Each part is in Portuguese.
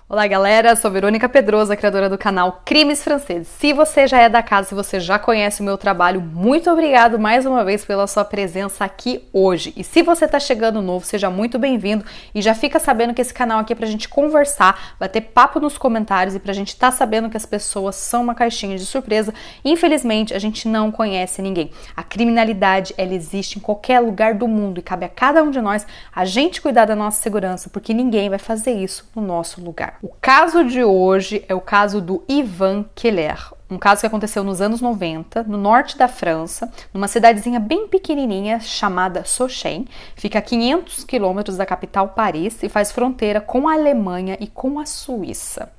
Olá galera, sou Verônica Pedrosa, criadora do canal Crimes Franceses. Se você já é da casa, se você já conhece o meu trabalho, muito obrigado mais uma vez pela sua presença aqui hoje. E se você tá chegando novo, seja muito bem-vindo e já fica sabendo que esse canal aqui é pra gente conversar, bater papo nos comentários e pra gente tá sabendo que as pessoas são uma caixinha de surpresa. Infelizmente, a gente não conhece ninguém. A criminalidade, ela existe em qualquer lugar do mundo e cabe a cada um de nós a gente cuidar da nossa segurança, porque ninguém vai fazer isso no nosso lugar. O caso de hoje é o caso do Ivan Keller, um caso que aconteceu nos anos 90, no norte da França, numa cidadezinha bem pequenininha chamada Sochaux. Fica a 500 quilômetros da capital Paris e faz fronteira com a Alemanha e com a Suíça.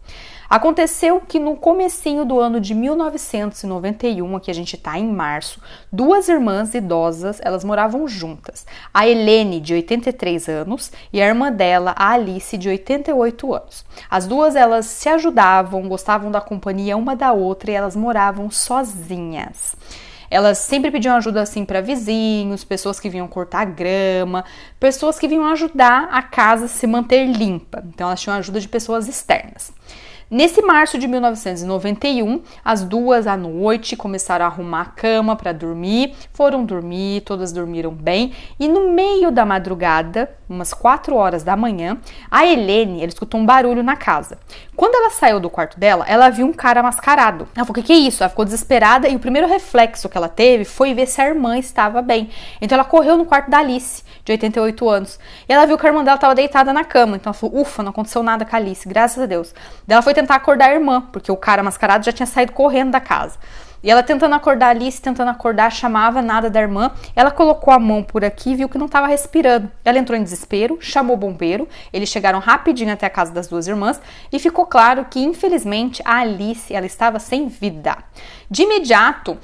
Aconteceu que no comecinho do ano de 1991, aqui a gente tá em março, duas irmãs idosas, elas moravam juntas. A Helene, de 83 anos, e a irmã dela, a Alice, de 88 anos. As duas, elas se ajudavam, gostavam da companhia uma da outra e elas moravam sozinhas. Elas sempre pediam ajuda assim para vizinhos, pessoas que vinham cortar grama, pessoas que vinham ajudar a casa a se manter limpa. Então elas tinham ajuda de pessoas externas. Nesse março de 1991, as duas à noite começaram a arrumar a cama para dormir, foram dormir, todas dormiram bem e no meio da madrugada, umas 4 horas da manhã, a Helene, ela escutou um barulho na casa. Quando ela saiu do quarto dela, ela viu um cara mascarado. Ela falou, o que é isso? Ela ficou desesperada e o primeiro reflexo que ela teve foi ver se a irmã estava bem. Então ela correu no quarto da Alice, de 88 anos, e ela viu que a irmã dela estava deitada na cama. Então ela falou, ufa, não aconteceu nada com a Alice, graças a Deus. Daí ela foi tentar acordar a irmã, porque o cara mascarado já tinha saído correndo da casa. E ela tentando acordar a Alice, tentando acordar, chamava nada da irmã. Ela colocou a mão por aqui e viu que não estava respirando. Ela entrou em desespero, chamou o bombeiro. Eles chegaram rapidinho até a casa das duas irmãs e ficou claro que, infelizmente, a Alice, ela estava sem vida. De imediato,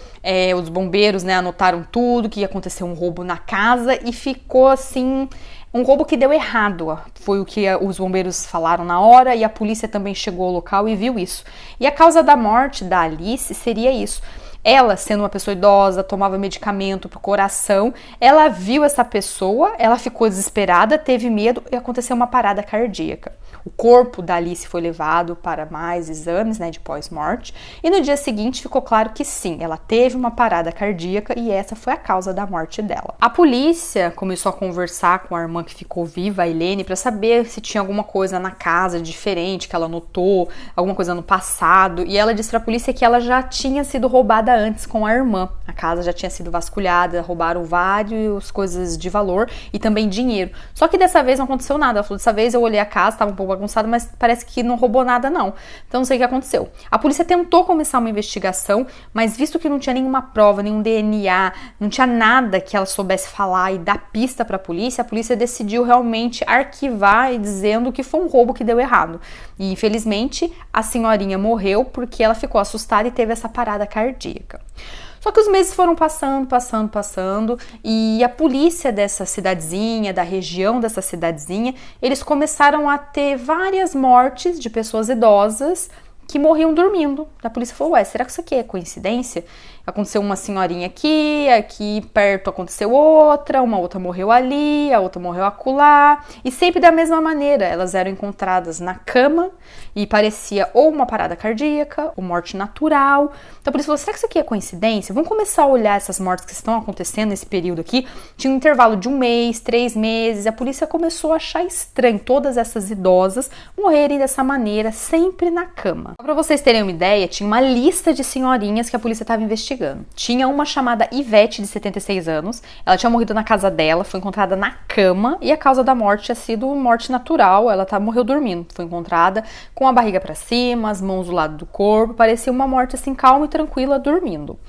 os bombeiros, anotaram tudo, que ia acontecer um roubo na casa e ficou assim... Um roubo que deu errado, foi o que os bombeiros falaram na hora e a polícia também chegou ao local e viu isso. E a causa da morte da Alice seria isso. Ela, sendo uma pessoa idosa, tomava medicamento para o coração, ela viu essa pessoa, ela ficou desesperada, teve medo e aconteceu uma parada cardíaca. O corpo da Alice foi levado para mais exames, de pós-morte, e no dia seguinte ficou claro que sim, ela teve uma parada cardíaca e essa foi a causa da morte dela. A polícia começou a conversar com a irmã que ficou viva, a Helene, para saber se tinha alguma coisa na casa diferente que ela notou, alguma coisa no passado, e ela disse para a polícia que ela já tinha sido roubada antes com a irmã. A casa já tinha sido vasculhada, roubaram várias coisas de valor e também dinheiro. Só que dessa vez não aconteceu nada. Ela falou, dessa vez eu olhei a casa, estava um pouco bagunçada, mas parece que não roubou nada não. Então não sei o que aconteceu. A polícia tentou começar uma investigação, mas visto que não tinha nenhuma prova, nenhum DNA, não tinha nada que ela soubesse falar e dar pista para a polícia decidiu realmente arquivar e dizendo que foi um roubo que deu errado. E infelizmente a senhorinha morreu porque ela ficou assustada e teve essa parada cardíaca. Só que os meses foram passando e a polícia dessa cidadezinha, da região dessa cidadezinha, eles começaram a ter várias mortes de pessoas idosas que morriam dormindo. A polícia falou, será que isso aqui é coincidência? Aconteceu uma senhorinha aqui perto aconteceu outra, uma outra morreu ali, a outra morreu acolá, e sempre da mesma maneira, elas eram encontradas na cama e parecia ou uma parada cardíaca, ou morte natural. Então a polícia falou, será que isso aqui é coincidência? Vamos começar a olhar essas mortes que estão acontecendo nesse período aqui. Tinha um intervalo de 1 mês, 3 meses, a polícia começou a achar estranho todas essas idosas morrerem dessa maneira, sempre na cama. Para vocês terem uma ideia, tinha uma lista de senhorinhas que a polícia estava investigando. Tinha uma chamada Ivete, de 76 anos, ela tinha morrido na casa dela, foi encontrada na cama e a causa da morte tinha sido morte natural, ela morreu dormindo, foi encontrada com a barriga para cima, as mãos do lado do corpo, parecia uma morte assim calma e tranquila, dormindo.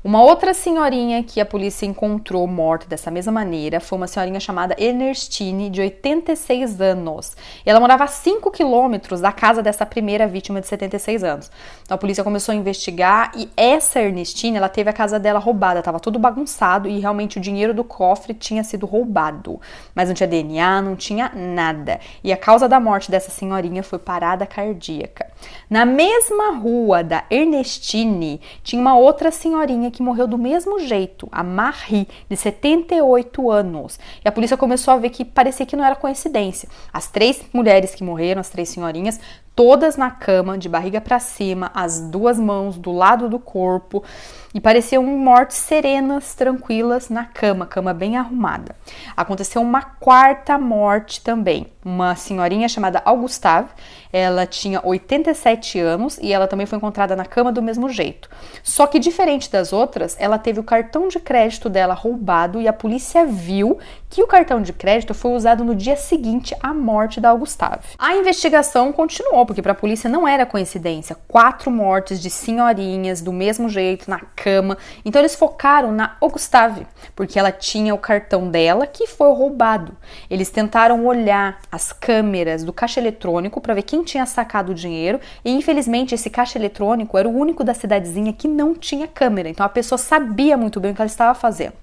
Uma outra senhorinha que a polícia encontrou morta dessa mesma maneira foi uma senhorinha chamada Ernestine, de 86 anos. E ela morava a 5 quilômetros da casa dessa primeira vítima de 76 anos. Então a polícia começou a investigar e essa Ernestine, ela teve a casa dela roubada, estava tudo bagunçado e realmente o dinheiro do cofre tinha sido roubado. Mas não tinha DNA, não tinha nada. E a causa da morte dessa senhorinha foi parada cardíaca. Na mesma rua da Ernestine, tinha uma outra senhorinha que morreu do mesmo jeito, a Marie, de 78 anos. E a polícia começou a ver que parecia que não era coincidência. As 3 mulheres que morreram, as 3 senhorinhas, todas na cama, de barriga para cima, as duas mãos do lado do corpo, e pareciam mortes serenas, tranquilas na cama, cama bem arrumada. Aconteceu uma quarta morte também, uma senhorinha chamada Augustave, ela tinha 87 anos e ela também foi encontrada na cama do mesmo jeito. Só que diferente das outras, ela teve o cartão de crédito dela roubado e a polícia viu que o cartão de crédito foi usado no dia seguinte à morte da Augustave. A investigação continuou, porque para a polícia não era coincidência. 4 mortes de senhorinhas do mesmo jeito, na cama. Então eles focaram na Augustave, porque ela tinha o cartão dela que foi roubado. Eles tentaram olhar as câmeras do caixa eletrônico para ver quem tinha sacado o dinheiro e infelizmente esse caixa eletrônico era o único da cidadezinha que não tinha câmera. Então a pessoa sabia muito bem o que ela estava fazendo.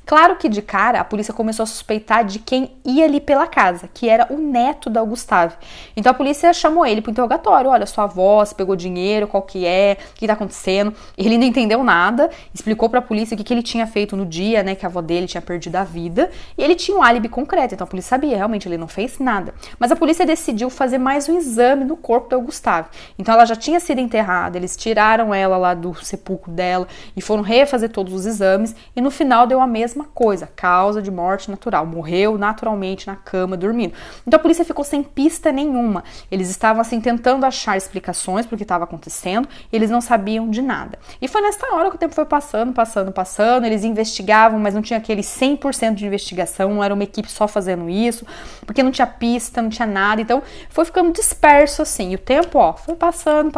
Claro que de cara a polícia começou a suspeitar de quem ia ali pela casa, que era o neto da Augustave. Então a polícia chamou ele para o interrogatório. Olha, sua avó, você pegou dinheiro, qual que é, o que tá acontecendo? Ele não entendeu nada, explicou para a polícia o que ele tinha feito no dia, né, que a avó dele tinha perdido a vida, e ele tinha um álibi concreto, então a polícia sabia, realmente ele não fez nada. Mas a polícia decidiu fazer mais um exame no corpo da Augustave. Então ela já tinha sido enterrada, eles tiraram ela lá do sepulcro dela e foram refazer todos os exames, e no final deu a mesma coisa, causa de morte natural, morreu naturalmente na cama, dormindo. Então a polícia ficou sem pista nenhuma, eles estavam assim tentando achar explicações para o que estava acontecendo, e eles não sabiam de nada. E foi nessa hora que o tempo foi passando, eles investigavam, mas não tinha aquele 100% de investigação, não era uma equipe só fazendo isso, porque não tinha pista, não tinha nada, então foi ficando disperso assim, e o tempo, foi passando.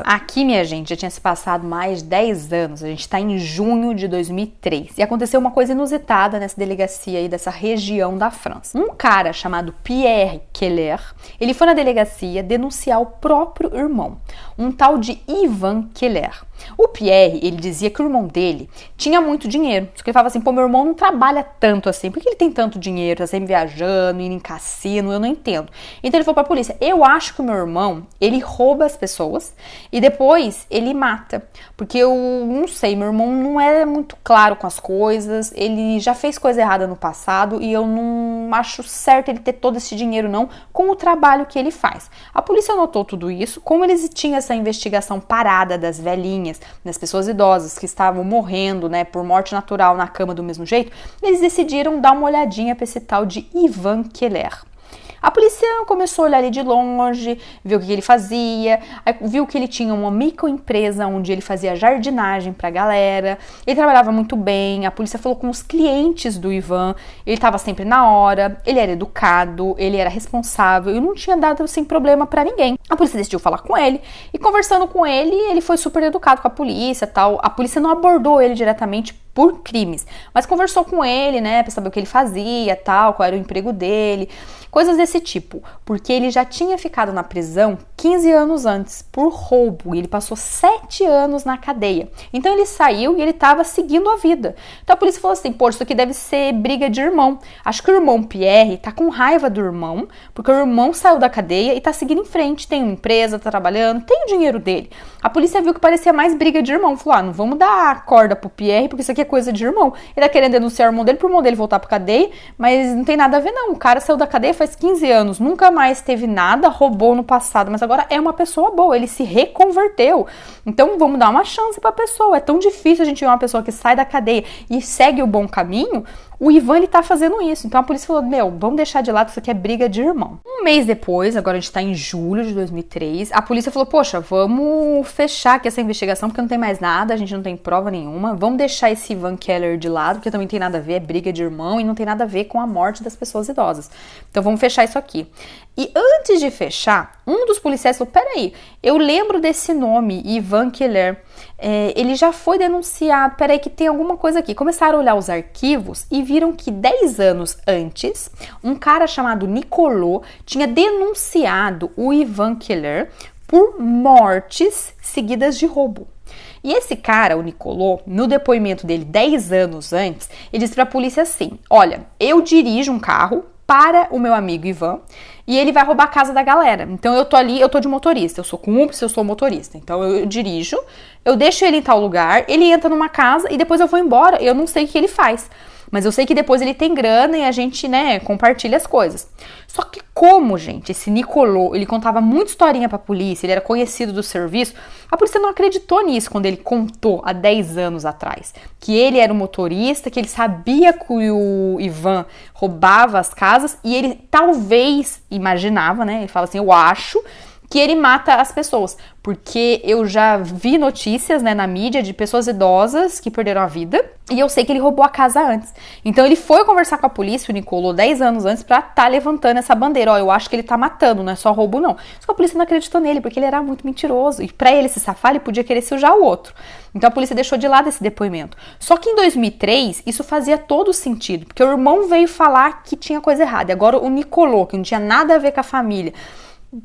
Aqui, minha gente, já tinha se passado mais de 10 anos, a gente está em junho de 2003, e aconteceu uma coisa inusitada nessa delegacia aí, dessa região da França. Um cara chamado Pierre Keller, ele foi na delegacia denunciar o próprio irmão, um tal de Ivan Keller. O Pierre, ele dizia que o irmão dele tinha muito dinheiro, só que ele falava assim, pô, meu irmão não trabalha tanto assim, por que ele tem tanto dinheiro, tá sempre viajando, indo em cassino, eu não entendo. Então ele falou pra polícia, eu acho que o meu irmão, ele rouba as pessoas e depois ele mata, porque eu não sei, meu irmão não é muito claro com as coisas, ele já fez coisa errada no passado e eu não acho certo ele ter todo esse dinheiro não, com o trabalho que ele faz. A polícia notou tudo isso, como eles tinham essa investigação parada das velhinhas, das pessoas idosas que estavam morrendo, né, por morte natural na cama do mesmo jeito, eles decidiram dar uma olhadinha para esse tal de Ivan Keller. A polícia começou a olhar ele de longe, viu o que ele fazia, viu que ele tinha uma microempresa onde ele fazia jardinagem pra galera, ele trabalhava muito bem, a polícia falou com os clientes do Ivan, ele estava sempre na hora, ele era educado, ele era responsável e não tinha dado sem problema pra ninguém. A polícia decidiu falar com ele e conversando com ele, ele foi super educado com a polícia, tal. A polícia não abordou ele diretamente por crimes, mas conversou com ele, né, pra saber o que ele fazia, tal, qual era o emprego dele, coisas desse tipo, porque ele já tinha ficado na prisão 15 anos antes por roubo e ele passou 7 anos na cadeia. Então ele saiu e ele tava seguindo a vida. Então a polícia falou assim, pô, isso aqui deve ser briga de irmão. Acho que o irmão Pierre tá com raiva do irmão, porque o irmão saiu da cadeia e tá seguindo em frente, tem uma empresa, tá trabalhando, tem o dinheiro dele. A polícia viu que parecia mais briga de irmão, falou, não vamos dar a corda pro Pierre, porque isso aqui é coisa de irmão. Ele tá querendo denunciar o irmão dele pro irmão dele voltar pra cadeia, mas não tem nada a ver não. O cara saiu da cadeia faz 15 anos, nunca mais teve nada, roubou no passado, mas agora é uma pessoa boa, ele se reconverteu. Então vamos dar uma chance pra pessoa. É tão difícil a gente ver uma pessoa que sai da cadeia e segue o bom caminho. O Ivan, ele tá fazendo isso. Então a polícia falou, vamos deixar de lado, isso aqui é briga de irmão. Um mês depois, agora a gente tá em julho de 2003, a polícia falou, poxa, vamos fechar aqui essa investigação, porque não tem mais nada, a gente não tem prova nenhuma, vamos deixar esse Ivan Keller de lado, porque também não tem nada a ver, é briga de irmão e não tem nada a ver com a morte das pessoas idosas. Então vamos fechar isso aqui. E antes de fechar, um dos policiais falou, peraí, eu lembro desse nome, Ivan Keller, ele já foi denunciado, peraí que tem alguma coisa aqui. Começaram a olhar os arquivos e viram que 10 anos antes, um cara chamado Nicolò tinha denunciado o Ivan Keller por mortes seguidas de roubo. E esse cara, o Nicolò, no depoimento dele 10 anos antes, ele disse pra polícia assim, olha, eu dirijo um carro para o meu amigo Ivan e ele vai roubar a casa da galera. Então eu tô ali, eu tô de motorista, eu sou cúmplice, eu sou motorista. Então eu dirijo, eu deixo ele em tal lugar, ele entra numa casa e depois eu vou embora, eu não sei o que ele faz. Mas eu sei que depois ele tem grana e a gente, né, compartilha as coisas. Só que como, gente, esse Nicolò, ele contava muita historinha pra polícia, ele era conhecido do serviço, a polícia não acreditou nisso quando ele contou há 10 anos atrás. Que ele era o motorista, que ele sabia que o Ivan roubava as casas e ele talvez imaginava, né, ele fala assim, eu acho que ele mata as pessoas, porque eu já vi notícias, né, na mídia de pessoas idosas que perderam a vida, e eu sei que ele roubou a casa antes. Então ele foi conversar com a polícia, o Nicolò, 10 anos antes, pra tá levantando essa bandeira, ó, eu acho que ele tá matando, não é só roubo não. Só que a polícia não acreditou nele, porque ele era muito mentiroso, e pra ele se safar, ele podia querer sujar o outro. Então a polícia deixou de lado esse depoimento. Só que em 2003, isso fazia todo sentido, porque o irmão veio falar que tinha coisa errada, e agora o Nicolò, que não tinha nada a ver com a família,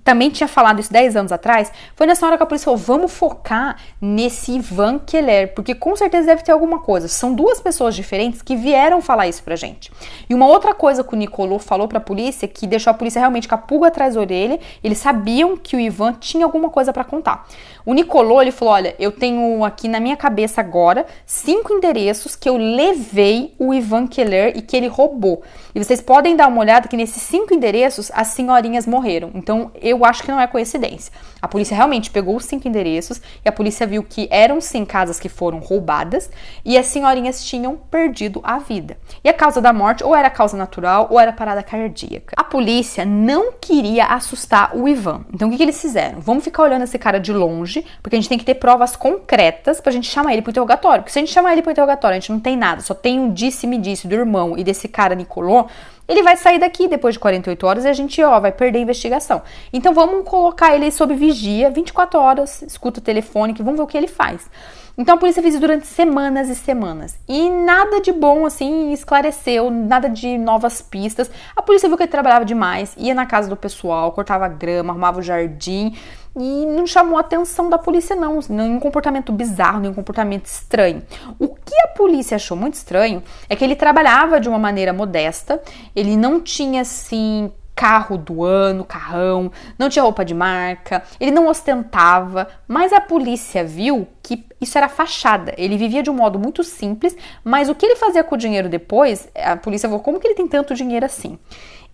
também tinha falado isso 10 anos atrás, foi nessa hora que a polícia falou, vamos focar nesse Ivan Keller, porque com certeza deve ter alguma coisa. São duas pessoas diferentes que vieram falar isso pra gente. E uma outra coisa que o Nicolò falou pra polícia, que deixou a polícia realmente com a pulga atrás da orelha, eles sabiam que o Ivan tinha alguma coisa pra contar. O Nicolò, ele falou, olha, eu tenho aqui na minha cabeça agora 5 endereços que eu levei o Ivan Keller e que ele roubou. E vocês podem dar uma olhada que nesses 5 endereços as senhorinhas morreram. Então, eu acho que não é coincidência. A polícia realmente pegou os 5 endereços e a polícia viu que eram sim casas que foram roubadas e as senhorinhas tinham perdido a vida. E a causa da morte ou era causa natural ou era parada cardíaca. A polícia não queria assustar o Ivan. Então, o que eles fizeram? Vamos ficar olhando esse cara de longe, porque a gente tem que ter provas concretas pra gente chamar ele pro interrogatório. Porque se a gente chamar ele pro interrogatório, a gente não tem nada, só tem um disse-me-disse do irmão e desse cara Nicolò, ele vai sair daqui depois de 48 horas e a gente, vai perder a investigação. Então vamos colocar ele sob vigia, 24 horas, escuta o telefone, que vamos ver o que ele faz. Então a polícia fez isso durante semanas e semanas. E nada de bom, assim, esclareceu, nada de novas pistas. A polícia viu que ele trabalhava demais, ia na casa do pessoal, cortava grama, arrumava o jardim. E não chamou a atenção da polícia, não. Nenhum comportamento bizarro, nenhum comportamento estranho. O que a polícia achou muito estranho é que ele trabalhava de uma maneira modesta. Ele não tinha, assim, carro do ano, carrão, não tinha roupa de marca, ele não ostentava, mas a polícia viu que isso era fachada. Ele vivia de um modo muito simples, mas o que ele fazia com o dinheiro depois, a polícia falou, como que ele tem tanto dinheiro assim?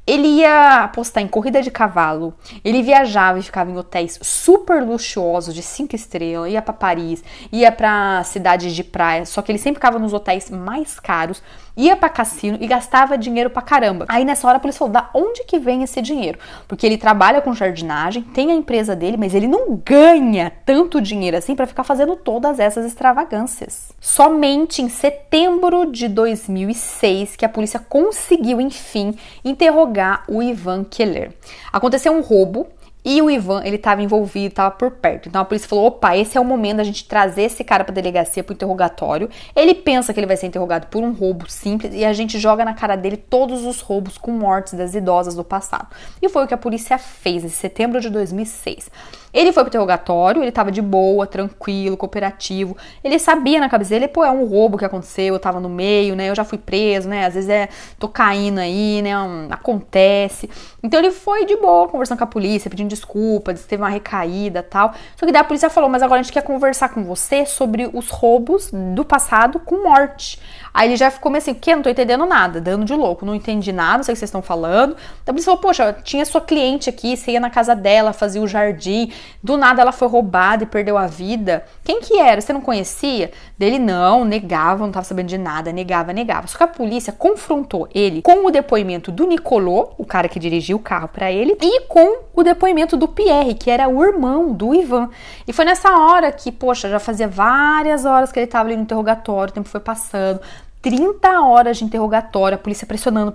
Ele ia apostar em corrida de cavalo, ele viajava e ficava em hotéis super luxuosos de 5 estrelas, ia para Paris, ia para cidades de praia, só que ele sempre ficava nos hotéis mais caros, ia para cassino e gastava dinheiro pra caramba. Aí nessa hora a polícia falou, da onde que vem esse dinheiro? Porque ele trabalha com jardinagem, tem a empresa dele, mas ele não ganha tanto dinheiro assim pra ficar fazendo todas essas extravagâncias. Somente em setembro de 2006 que a polícia conseguiu, enfim, interrogar o Ivan Keller. Aconteceu um roubo e o Ivan, ele estava envolvido, estava por perto. Então a polícia falou, opa, esse é o momento da gente trazer esse cara pra delegacia, pro interrogatório. Ele pensa que ele vai ser interrogado por um roubo simples e a gente joga na cara dele todos os roubos com mortes das idosas do passado. E foi o que a polícia fez em setembro de 2006. Ele foi pro interrogatório, ele tava de boa, tranquilo, cooperativo. Ele sabia na cabeça dele, pô, é um roubo que aconteceu, eu tava no meio, né? Eu já fui preso, né? Às vezes tô caindo aí, né? Acontece. Então ele foi de boa, conversando com a polícia, pedindo desculpa, disse que teve uma recaída e tal. Só que daí a polícia falou, mas agora a gente quer conversar com você sobre os roubos do passado com morte. Aí ele já ficou meio assim, o quê? Não tô entendendo nada, dando de louco, não entendi nada, não sei o que vocês estão falando. Então a polícia falou, poxa, tinha sua cliente aqui, você ia na casa dela, fazia o jardim, do nada ela foi roubada e perdeu a vida. Quem que era? Você não conhecia? Dele não, negava, não tava sabendo de nada, negava. Só que a polícia confrontou ele com o depoimento do Nicolò, o cara que dirigiu o carro pra ele, e com o depoimento do Pierre, que era o irmão do Ivan. E foi nessa hora que, poxa, já fazia várias horas que ele tava ali no interrogatório, o tempo foi passando, 30 horas de interrogatório, a polícia pressionando,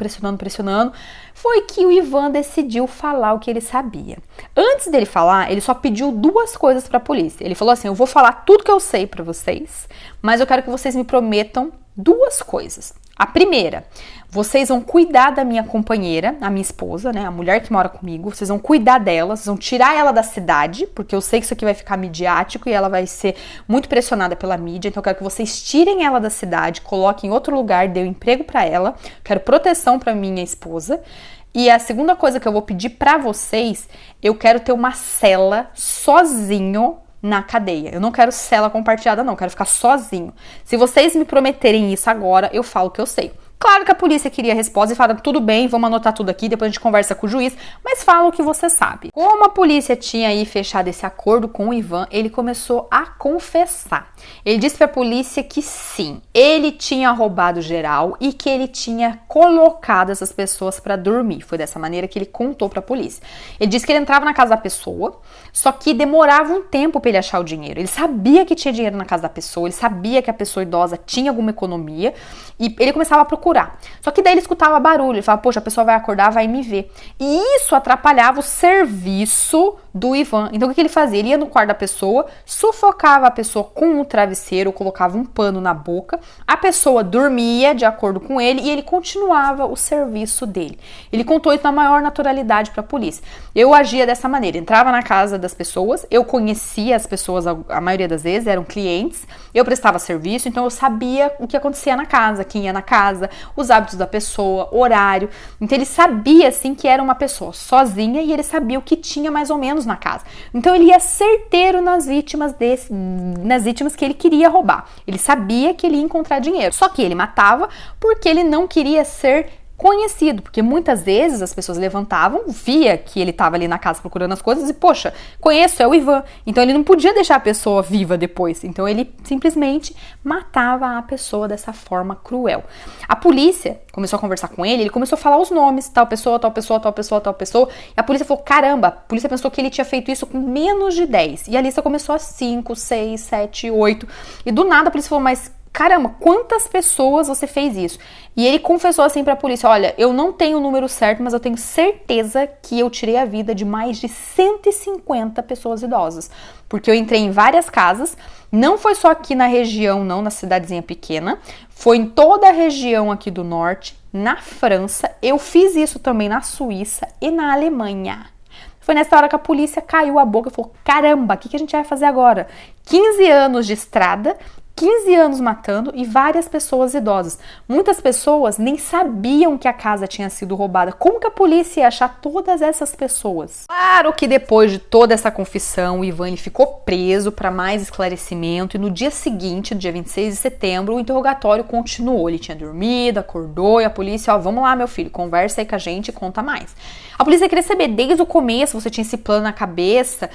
foi que o Ivan decidiu falar o que ele sabia. Antes dele falar, ele só pediu 2 coisas pra polícia. Ele falou assim, eu vou falar tudo que eu sei pra vocês, mas eu quero que vocês me prometam 2 coisas. A primeira, vocês vão cuidar da minha companheira, a minha esposa, né, a mulher que mora comigo, vocês vão cuidar dela, vocês vão tirar ela da cidade, porque eu sei que isso aqui vai ficar midiático e ela vai ser muito pressionada pela mídia, então eu quero que vocês tirem ela da cidade, coloquem em outro lugar, dê um emprego pra ela, quero proteção pra minha esposa. E a segunda coisa que eu vou pedir pra vocês, eu quero ter uma cela sozinho na cadeia. Eu não quero cela compartilhada, não. Eu quero ficar sozinho. Se vocês me prometerem isso agora, eu falo que eu sei. Claro que a polícia queria a resposta e falaram, tudo bem, vamos anotar tudo aqui, depois a gente conversa com o juiz, mas fala o que você sabe. Como a polícia tinha aí fechado esse acordo com o Ivan, ele começou a confessar. Ele disse para a polícia que sim, ele tinha roubado geral e que ele tinha colocado essas pessoas para dormir. Foi dessa maneira que ele contou para a polícia. Ele disse que ele entrava na casa da pessoa, só que demorava um tempo para ele achar o dinheiro. Ele sabia que tinha dinheiro na casa da pessoa, ele sabia que a pessoa idosa tinha alguma economia e ele começava a procurar. Só que daí ele escutava barulho, ele falava, poxa, a pessoa vai acordar, vai me ver. E isso atrapalhava o serviço do Ivan. Então o que ele fazia? Ele ia no quarto da pessoa, sufocava a pessoa com um travesseiro, colocava um pano na boca, a pessoa dormia de acordo com ele e ele continuava o serviço dele. Ele contou isso na maior naturalidade para a polícia. Eu agia dessa maneira, entrava na casa das pessoas, eu conhecia as pessoas, a maioria das vezes eram clientes, eu prestava serviço, então eu sabia o que acontecia na casa, quem ia na casa, os hábitos da pessoa, horário. Então ele sabia assim que era uma pessoa sozinha e ele sabia o que tinha mais ou menos na casa. Então ele ia certeiro nas vítimas que ele queria roubar. Ele sabia que ele ia encontrar dinheiro. Só que ele matava porque ele não queria ser conhecido, porque muitas vezes as pessoas levantavam, via que ele estava ali na casa procurando as coisas e, poxa, conheço, é o Ivan. Então ele não podia deixar a pessoa viva depois. Então ele simplesmente matava a pessoa dessa forma cruel. A polícia começou a conversar com ele, ele começou a falar os nomes, tal pessoa, tal pessoa, tal pessoa, tal pessoa, e a polícia falou, caramba, a polícia pensou que ele tinha feito isso com menos de 10. E a lista começou a 5, 6, 7, 8. E do nada a polícia falou, mas caramba, quantas pessoas você fez isso? E ele confessou assim pra polícia, olha, eu não tenho o número certo, mas eu tenho certeza que eu tirei a vida de mais de 150 pessoas idosas. Porque eu entrei em várias casas, não foi só aqui na região, não, na cidadezinha pequena, foi em toda a região aqui do norte, na França, eu fiz isso também na Suíça e na Alemanha. Foi nessa hora que a polícia caiu a boca e falou, caramba, o que a gente vai fazer agora? 15 anos de estrada, 15 anos matando e várias pessoas idosas. Muitas pessoas nem sabiam que a casa tinha sido roubada. Como que a polícia ia achar todas essas pessoas? Claro que depois de toda essa confissão, o Ivan ficou preso para mais esclarecimento e no dia seguinte, no dia 26 de setembro, o interrogatório continuou. Ele tinha dormido, acordou e a polícia, ó, vamos lá meu filho, conversa aí com a gente e conta mais. A polícia queria saber, desde o começo você tinha esse plano na cabeça,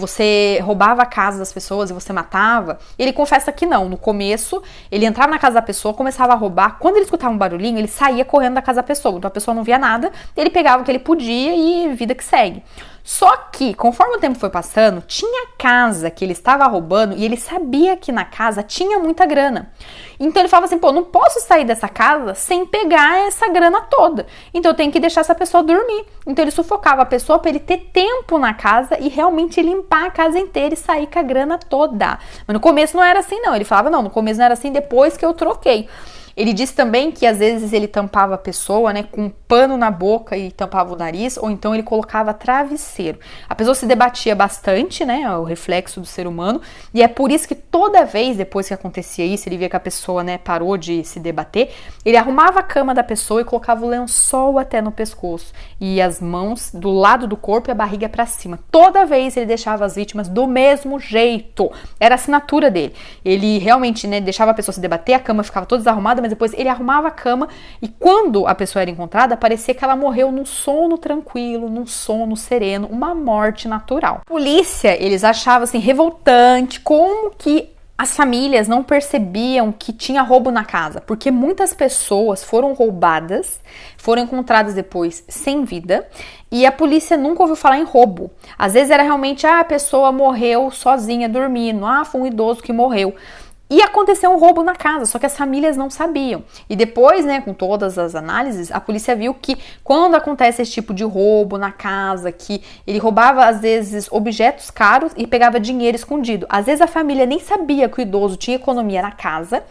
você roubava a casa das pessoas e você matava? E ele confessa que não. No começo, ele entrava na casa da pessoa, começava a roubar. Quando ele escutava um barulhinho, ele saía correndo da casa da pessoa. Então a pessoa não via nada, ele pegava o que ele podia e vida que segue. Só que, conforme o tempo foi passando, tinha casa que ele estava roubando e ele sabia que na casa tinha muita grana. Então ele falava assim, pô, não posso sair dessa casa sem pegar essa grana toda. Então eu tenho que deixar essa pessoa dormir. Então ele sufocava a pessoa para ele ter tempo na casa e realmente limpar a casa inteira e sair com a grana toda. Mas no começo não era assim não, ele falava, não, no começo não era assim, depois que eu troquei. Ele disse também que às vezes ele tampava a pessoa, né, com um pano na boca e tampava o nariz, ou então ele colocava travesseiro. A pessoa se debatia bastante, né, o reflexo do ser humano, e é por isso que toda vez depois que acontecia isso, ele via que a pessoa, né, parou de se debater, ele arrumava a cama da pessoa e colocava o lençol até no pescoço, e as mãos do lado do corpo e a barriga para cima. Toda vez ele deixava as vítimas do mesmo jeito, era a assinatura dele. Ele realmente, né, deixava a pessoa se debater, a cama ficava toda desarrumada, mas depois ele arrumava a cama e quando a pessoa era encontrada, parecia que ela morreu num sono tranquilo, num sono sereno, uma morte natural. A polícia, eles achavam assim revoltante como que as famílias não percebiam que tinha roubo na casa, porque muitas pessoas foram roubadas, foram encontradas depois sem vida e a polícia nunca ouviu falar em roubo. Às vezes era realmente, a pessoa morreu sozinha dormindo, foi um idoso que morreu. E aconteceu um roubo na casa, só que as famílias não sabiam. E depois, né, com todas as análises, a polícia viu que quando acontece esse tipo de roubo na casa, que ele roubava às vezes objetos caros e pegava dinheiro escondido. Às vezes a família nem sabia que o idoso tinha economia na casa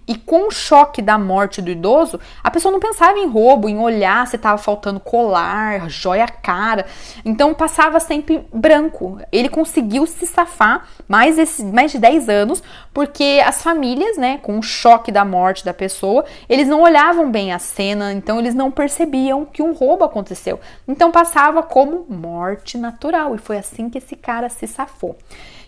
e com o choque da morte do idoso, a pessoa não pensava em roubo, em olhar se estava faltando colar, joia cara. Então passava sempre branco. Ele conseguiu se safar mais de 10 anos porque as as famílias, né, com o choque da morte da pessoa, eles não olhavam bem a cena, então eles não percebiam que um roubo aconteceu. Então passava como morte natural, e foi assim que esse cara se safou.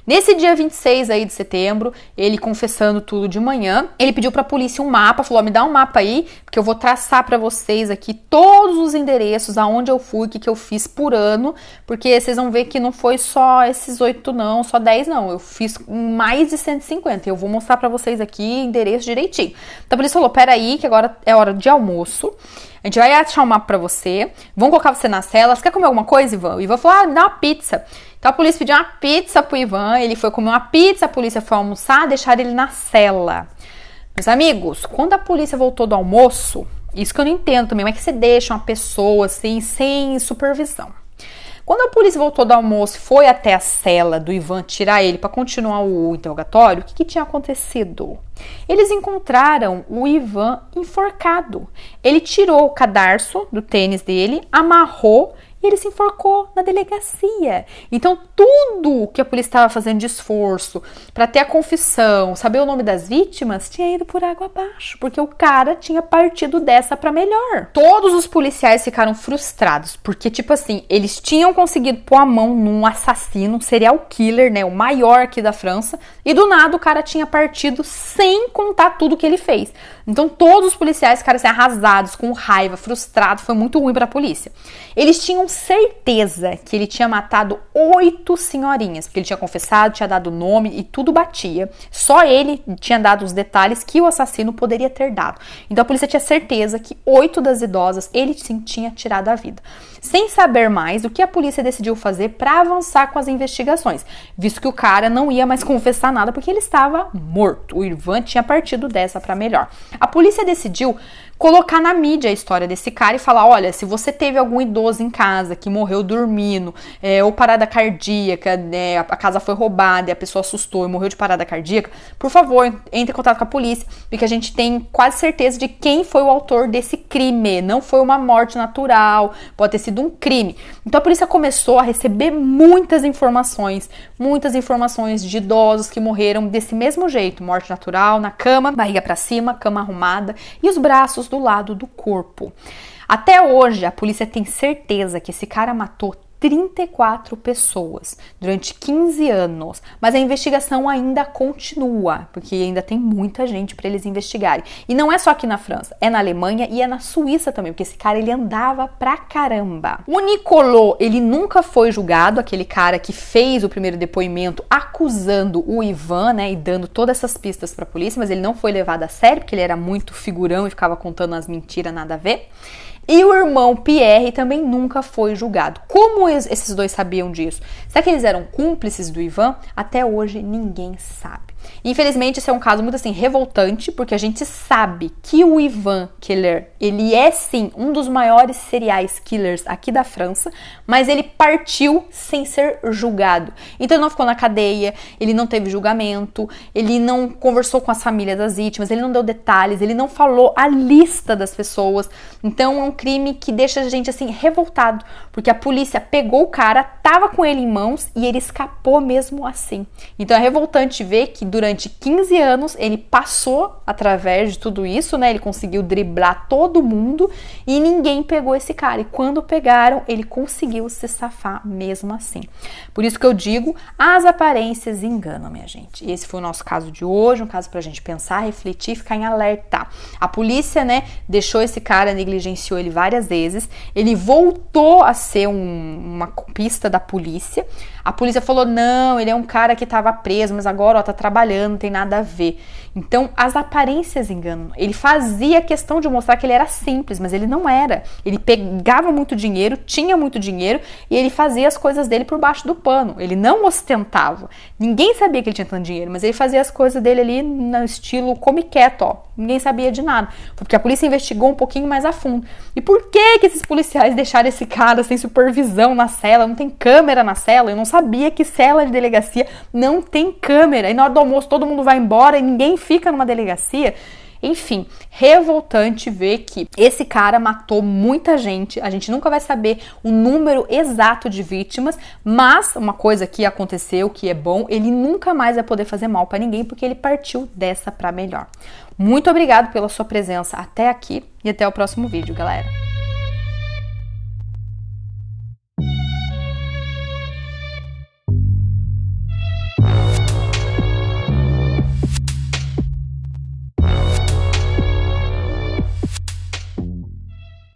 Nesse dia 26 aí de setembro, ele confessando tudo de manhã, ele pediu pra polícia um mapa, falou, me dá um mapa aí, porque eu vou traçar pra vocês aqui todos os endereços, aonde eu fui, o que eu fiz por ano, porque vocês vão ver que não foi só esses 8 não, só 10 não, eu fiz mais de 150, eu vou mostrar pra vocês aqui endereço direitinho. Então a polícia falou, peraí, que agora é hora de almoço, a gente vai achar um mapa pra você, vão colocar você na cela, você quer comer alguma coisa, Ivan? O Ivan falou, me dá uma pizza. Então a polícia pediu uma pizza pro Ivan, ele foi comer uma pizza, a polícia foi almoçar, deixaram ele na cela. Meus amigos, quando a polícia voltou do almoço, isso que eu não entendo também, como é que você deixa uma pessoa assim, sem supervisão? Quando a polícia voltou do almoço e foi até a cela do Ivan tirar ele para continuar o interrogatório, o que tinha acontecido? Eles encontraram o Ivan enforcado. Ele tirou o cadarço do tênis dele, amarrou e ele se enforcou na delegacia. Então, tudo que a polícia estava fazendo de esforço para ter a confissão, saber o nome das vítimas, tinha ido por água abaixo, porque o cara tinha partido dessa para melhor. Todos os policiais ficaram frustrados, porque, tipo assim, eles tinham conseguido pôr a mão num assassino, um serial killer, né, o maior aqui da França, e do nada o cara tinha partido sem contar tudo que ele fez. Então, todos os policiais ficaram assim, arrasados, com raiva, frustrados, foi muito ruim para a polícia. Eles tinham certeza que ele tinha matado 8 senhorinhas, porque ele tinha confessado, tinha dado o nome e tudo batia. Só ele tinha dado os detalhes que o assassino poderia ter dado. Então a polícia tinha certeza que 8 das idosas ele sim tinha tirado a vida. Sem saber mais, o que a polícia decidiu fazer para avançar com as investigações, visto que o cara não ia mais confessar nada porque ele estava morto. O Ivan tinha partido dessa para melhor. A polícia decidiu colocar na mídia a história desse cara e falar, olha, se você teve algum idoso em casa que morreu dormindo, ou parada cardíaca, né, a casa foi roubada e a pessoa assustou e morreu de parada cardíaca, por favor, entre em contato com a polícia, porque a gente tem quase certeza de quem foi o autor desse crime. Não foi uma morte natural, pode ter sido um crime. Então a polícia começou a receber muitas informações de idosos que morreram desse mesmo jeito, morte natural, na cama, barriga pra cima, cama arrumada e os braços do lado do corpo. Até hoje, a polícia tem certeza que esse cara matou 34 pessoas durante 15 anos, mas a investigação ainda continua, porque ainda tem muita gente para eles investigarem. E não é só aqui na França, é na Alemanha e é na Suíça também, porque esse cara ele andava pra caramba. O Nicolò, ele nunca foi julgado, aquele cara que fez o primeiro depoimento acusando o Ivan, né, e dando todas essas pistas pra polícia, mas ele não foi levado a sério, porque ele era muito figurão e ficava contando as mentiras nada a ver. E o irmão Pierre também nunca foi julgado. Como esses dois sabiam disso? Será que eles eram cúmplices do Ivan? Até hoje ninguém sabe. Infelizmente, esse é um caso muito assim revoltante, porque a gente sabe que o Ivan Killer, ele é sim um dos maiores serial killers aqui da França, mas ele partiu sem ser julgado. Então ele não ficou na cadeia, ele não teve julgamento, ele não conversou com as famílias das vítimas, ele não deu detalhes, ele não falou a lista das pessoas. Então é um crime que deixa a gente assim revoltado, porque a polícia pegou o cara, tava com ele em mãos e ele escapou mesmo assim. Então é revoltante ver que durante 15 anos ele passou através de tudo isso, né? Ele conseguiu driblar todo mundo e ninguém pegou esse cara. E quando pegaram, ele conseguiu se safar mesmo assim. Por isso que eu digo, as aparências enganam, minha gente. E esse foi o nosso caso de hoje, um caso pra gente pensar, refletir, ficar em alerta. A polícia, né, deixou esse cara, negligenciou ele várias vezes. Ele voltou a ser uma pista da polícia. A polícia falou, não, ele é um cara que estava preso, mas agora, ó, tá trabalhando, não tem nada a ver. Então, as aparências enganam. Ele fazia questão de mostrar que ele era simples, mas ele não era. Ele pegava muito dinheiro, tinha muito dinheiro, e ele fazia as coisas dele por baixo do pano. Ele não ostentava. Ninguém sabia que ele tinha tanto dinheiro, mas ele fazia as coisas dele ali no estilo come quieto, ó. Ninguém sabia de nada. Porque a polícia investigou um pouquinho mais a fundo. E por que esses policiais deixaram esse cara sem supervisão na cela? Não tem câmera na cela? Eu não sabia que cela de delegacia não tem câmera. E na hora do almoço todo mundo vai embora e ninguém fica numa delegacia. Enfim, revoltante ver que esse cara matou muita gente. A gente nunca vai saber o número exato de vítimas, mas uma coisa que aconteceu, que é bom, ele nunca mais vai poder fazer mal para ninguém, porque ele partiu dessa para melhor. Muito obrigado pela sua presença até aqui e até o próximo vídeo, galera.